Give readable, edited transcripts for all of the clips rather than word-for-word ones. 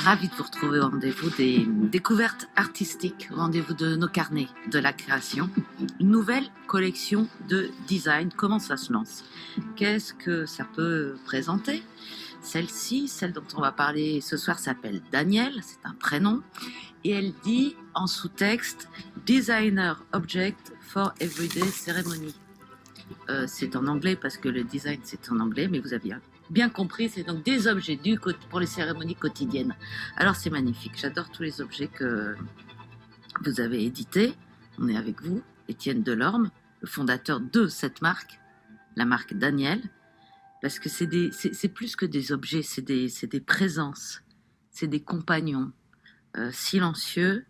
ravie de vous retrouver au rendez-vous des découvertes artistiques, au rendez-vous de nos carnets de la création. Une nouvelle collection de design. Comment ça se lance? Qu'est-ce que ça peut présenter? Celle-ci, celle dont on va parler ce soir, s'appelle Danielle, c'est un prénom, et elle dit en sous-texte « Designer Object for Everyday Ceremony ». C'est en anglais parce que le design c'est en anglais, mais vous avez bien compris, c'est donc des objets pour les cérémonies quotidiennes. Alors c'est magnifique, j'adore tous les objets que vous avez édités. On est avec vous, Étienne Delorme, le fondateur de cette marque, la marque Danielle, parce que c'est plus que des objets, c'est des présences, c'est des compagnons silencieux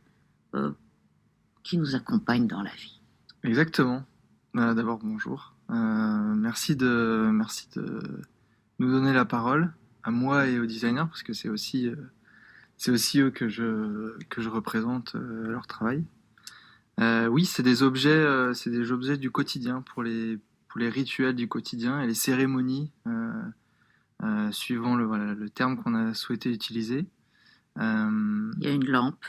qui nous accompagnent dans la vie. Exactement. D'abord, bonjour. Merci de nous donner la parole, à moi et aux designers, parce que c'est aussi eux que je représente leur travail. Oui, c'est des objets du quotidien, pour les rituels du quotidien et les cérémonies, suivant le terme qu'on a souhaité utiliser. Il y a une lampe,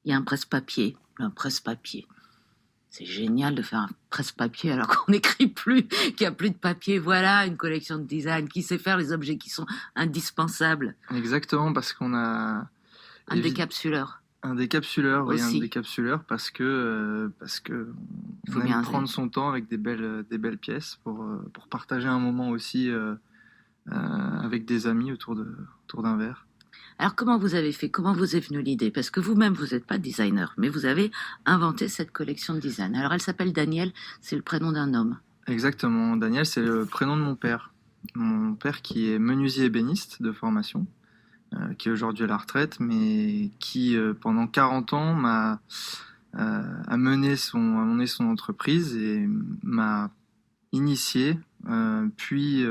il y a un presse-papier. Un presse-papier. C'est génial de faire un presse-papier alors qu'on n'écrit plus, qu'il n'y a plus de papier. Voilà une collection de design qui sait faire les objets qui sont indispensables. Exactement, parce qu'on a... Un décapsuleur. Un décapsuleur, oui, aussi. Un décapsuleur parce que Il faut on bien aime prendre son temps avec des belles pièces pour partager un moment aussi avec des amis autour d'un verre. Alors, comment vous avez fait? Comment vous est venue l'idée? Parce que vous-même, vous n'êtes pas designer, mais vous avez inventé cette collection de design. Alors, elle s'appelle Danielle, c'est le prénom d'un homme. Exactement. Daniel, c'est le prénom de mon père. Mon père qui est menuisier ébéniste de formation, qui est aujourd'hui à la retraite, mais qui, pendant 40 ans, a mené son entreprise et m'a initié, puis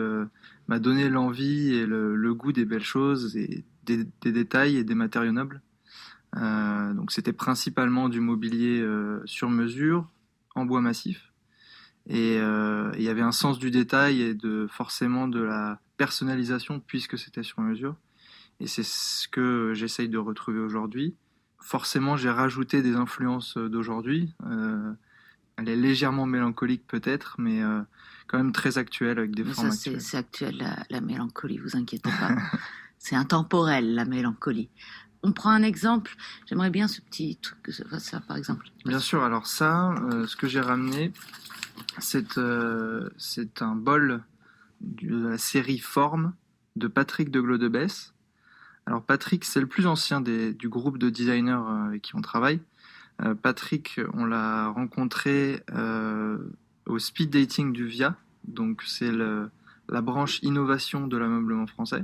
m'a donné l'envie et le goût des belles choses et des détails et des matériaux nobles. Donc c'était principalement du mobilier sur mesure, en bois massif. Et il y avait un sens du détail et forcément de la personnalisation puisque c'était sur mesure. Et c'est ce que j'essaye de retrouver aujourd'hui. Forcément, j'ai rajouté des influences d'aujourd'hui. Elle est légèrement mélancolique peut-être, mais quand même très actuelle avec des formes actuelles. C'est actuel, la mélancolie, vous inquiétez pas. C'est intemporel, la mélancolie. On prend un exemple. J'aimerais bien ce petit truc, ça par exemple. Bien sûr, alors ça, ce que j'ai ramené, c'est un bol de la série Forme de Patrick de Glodebesse. Alors Patrick, c'est le plus ancien du groupe de designers avec qui on travaille. Patrick, on l'a rencontré au speed dating du VIA, donc c'est la branche innovation de l'ameublement français.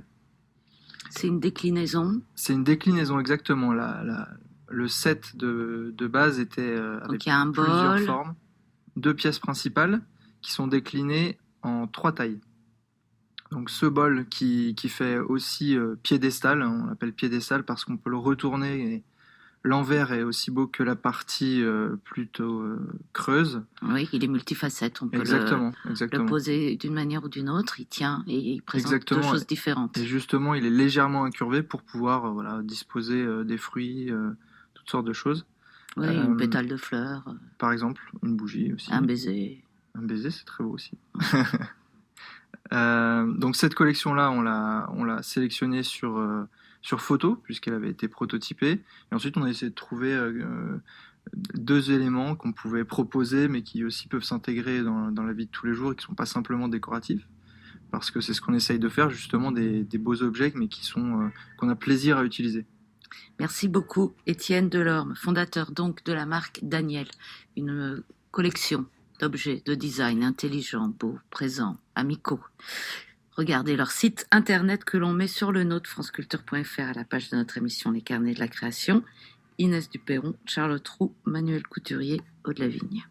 C'est une déclinaison. C'est une déclinaison, exactement. Le set de base était avec plusieurs formes, 2 pièces principales qui sont déclinées en 3 tailles. Donc ce bol qui fait aussi piédestal, on l'appelle piédestal parce qu'on peut le retourner et l'envers est aussi beau que la partie plutôt creuse. Oui, il est multifacette, on peut le poser d'une manière ou d'une autre, il tient et il présente 2 choses différentes. Et justement, il est légèrement incurvé pour pouvoir disposer des fruits, toutes sortes de choses. Oui, une pétale de fleurs. Par exemple, une bougie aussi. Un baiser. Un baiser, c'est très beau aussi. Donc cette collection-là, on l'a sélectionnée sur photo, puisqu'elle avait été prototypée. Et ensuite, on a essayé de trouver 2 éléments qu'on pouvait proposer, mais qui aussi peuvent s'intégrer dans la vie de tous les jours et qui ne sont pas simplement décoratifs. Parce que c'est ce qu'on essaye de faire, justement, des beaux objets, mais qu'on a plaisir à utiliser. Merci beaucoup, Étienne Delorme, fondateur donc de la marque Danielle, une collection d'objets de design intelligents, beaux, présents, amicaux. Regardez leur site internet que l'on met sur le nôtre, franceculture.fr, à la page de notre émission Les Carnets de la Création. Inès Duperron, Charlotte Roux, Manuel Couturier, Aude Lavigne.